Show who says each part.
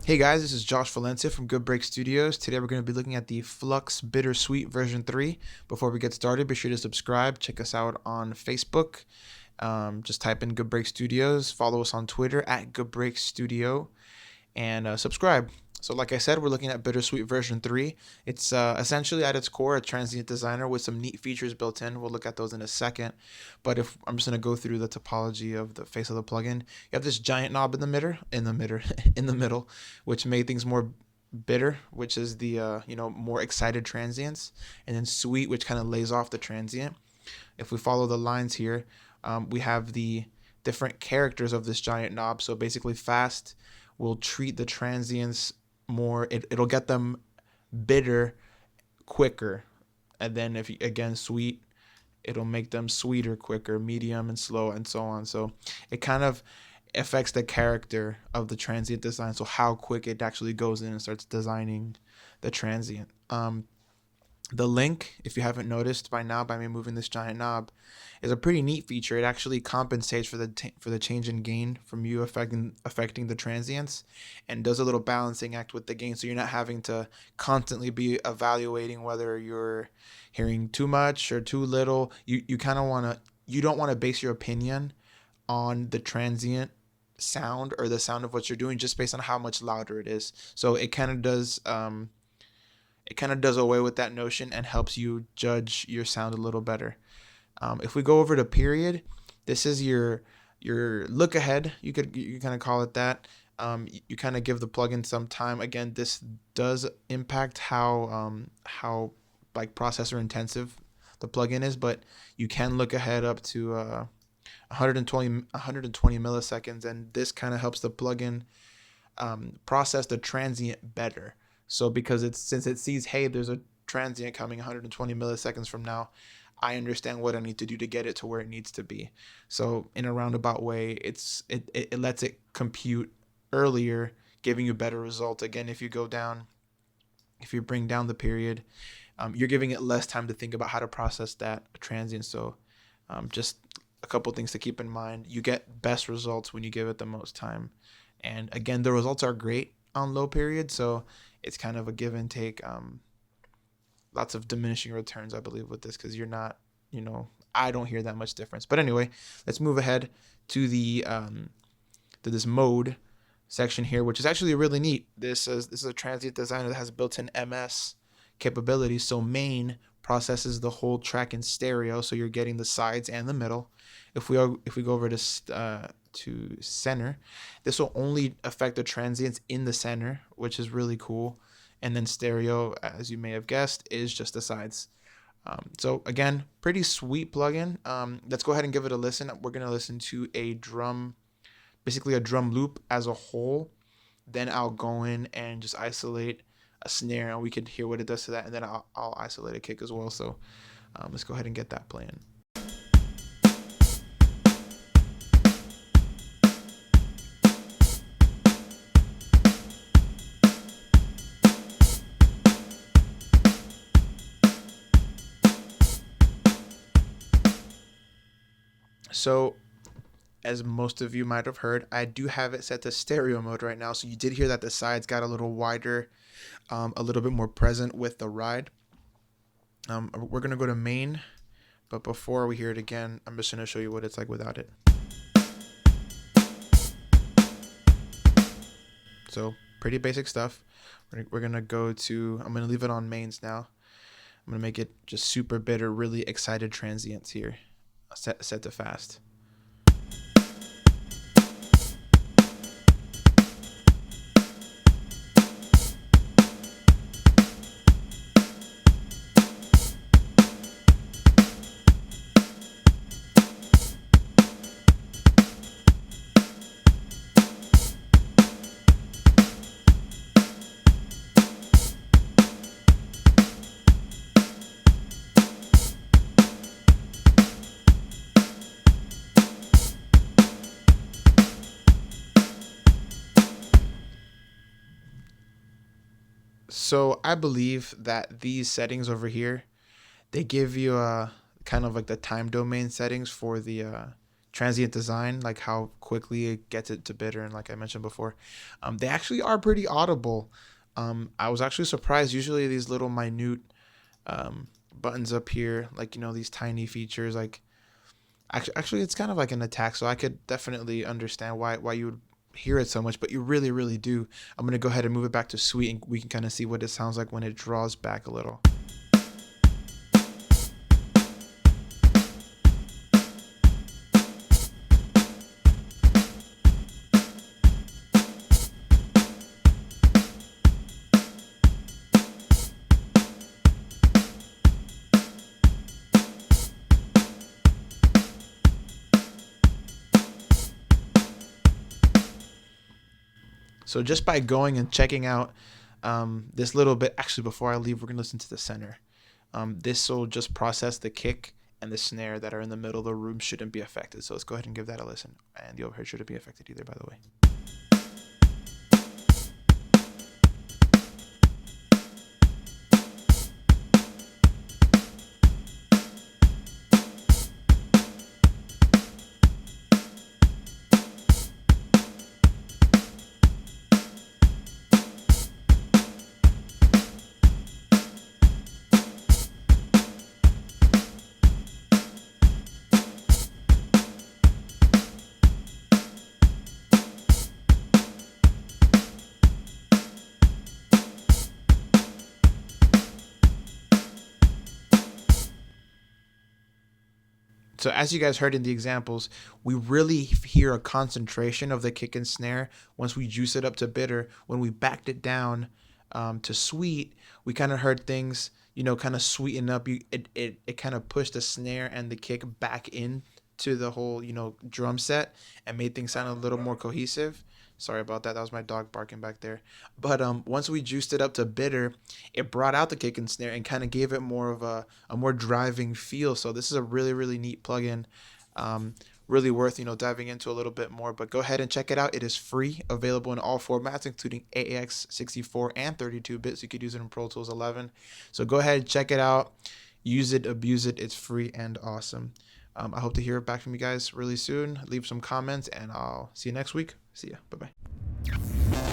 Speaker 1: Hey guys, this is Josh Valencia from Good Break Studios. Today we're going to be looking at the Flux BitterSweet version 3. Before we get started, be sure to subscribe. Check us out on Facebook. Just type in Good Break Studios. Follow us on Twitter at Good Break Studio and subscribe. So like I said, we're looking at BitterSweet version 3. It's essentially at its core a transient designer with some neat features built in. We'll look at those in a second. But if I'm just going to go through the topology of the face of the plugin, you have this giant knob in the middle, which made things more bitter, which is the more excited transients, and then sweet, which kind of lays off the transient. If we follow the lines here, we have the different characters of this giant knob. So basically, fast will treat the transients more. It'll get them bitter quicker, and then if you, again, sweet, it'll make them sweeter quicker, medium and slow, and so on. So it kind of affects the character of the transient design, so how quick it actually goes in and starts designing the transient. The link, if you haven't noticed by now, by me moving this giant knob, is a pretty neat feature. It actually compensates for the change in gain from you affecting the transients, and does a little balancing act with the gain, so you're not having to constantly be evaluating whether you're hearing too much or too little. You kind of want to you don't want to base your opinion on the transient sound or the sound of what you're doing just based on how much louder it is. So it kind of does away with that notion and helps you judge your sound a little better. If we go over to period, this is your look ahead. You kind of call it that. You kind of give the plugin some time. Again, this does impact how like processor intensive the plugin is, but you can look ahead up to 120 milliseconds, and this kind of helps the plugin process the transient better. So since it sees, hey, there's a transient coming 120 milliseconds from now, I understand what I need to do to get it to where it needs to be. So in a roundabout way, it lets it compute earlier, giving you better results. Again, if you bring down the period, you're giving it less time to think about how to process that transient. So just a couple things to keep in mind. You get best results when you give it the most time. And again, the results are great on low period, so it's kind of a give and take. Lots of diminishing returns, I believe, with this, because you're not, I don't hear that much difference. But anyway, let's move ahead to this mode section here, which is actually really neat. This is a transient designer that has built-in MS capabilities. So main processes the whole track in stereo, so you're getting the sides and the middle. If we go over to center, this will only affect the transients in the center, which is really cool. And then stereo, as you may have guessed, is just the sides. So again, pretty sweet plugin. Let's go ahead and give it a listen. We're gonna listen to basically a drum loop as a whole. Then I'll go in and just isolate a snare, and we could hear what it does to that. And then I'll isolate a kick as well. So let's go ahead and get that playing. So, as most of you might have heard, I do have it set to stereo mode right now. So you did hear that the sides got a little wider, a little bit more present with the ride. We're going to go to main, but before we hear it again, I'm just going to show you what it's like without it. So pretty basic stuff. We're going to go to, I'm going to leave it on mains now. I'm going to make it just super bitter, really excited transients here, set to fast. So I believe that these settings over here, they give you a kind of like the time domain settings for the Transient Design, like how quickly it gets it to bitter, and like I mentioned before, they actually are pretty audible. I was actually surprised. Usually these little minute buttons up here, like these tiny features, like actually it's kind of like an attack. So I could definitely understand why you would hear it so much, but you really do. I'm gonna go ahead and move it back to sweet, and we can kind of see what it sounds like when it draws back a little. So just by going and checking out this little bit, actually before I leave, we're gonna listen to the center. This will just process the kick and the snare that are in the middle of the room shouldn't be affected. So let's go ahead and give that a listen. And the overhead shouldn't be affected either, by the way. So as you guys heard in the examples, we really hear a concentration of the kick and snare once we juice it up to bitter. When we backed it down to sweet, we kind of heard things, kind of sweeten up. It kind of pushed the snare and the kick back in to the whole, drum set, and made things sound a little more cohesive. Sorry about that. That was my dog barking back there. But once we juiced it up to bitter, it brought out the kick and snare and kind of gave it more of a more driving feel. So this is a really neat plugin. Really worth diving into a little bit more. But go ahead and check it out. It is free, available in all formats, including AAX, 64, and 32-bit. So you could use it in Pro Tools 11. So go ahead and check it out. Use it, abuse it. It's free and awesome. I hope to hear back from you guys really soon. Leave some comments, and I'll see you next week. See ya. Bye-bye.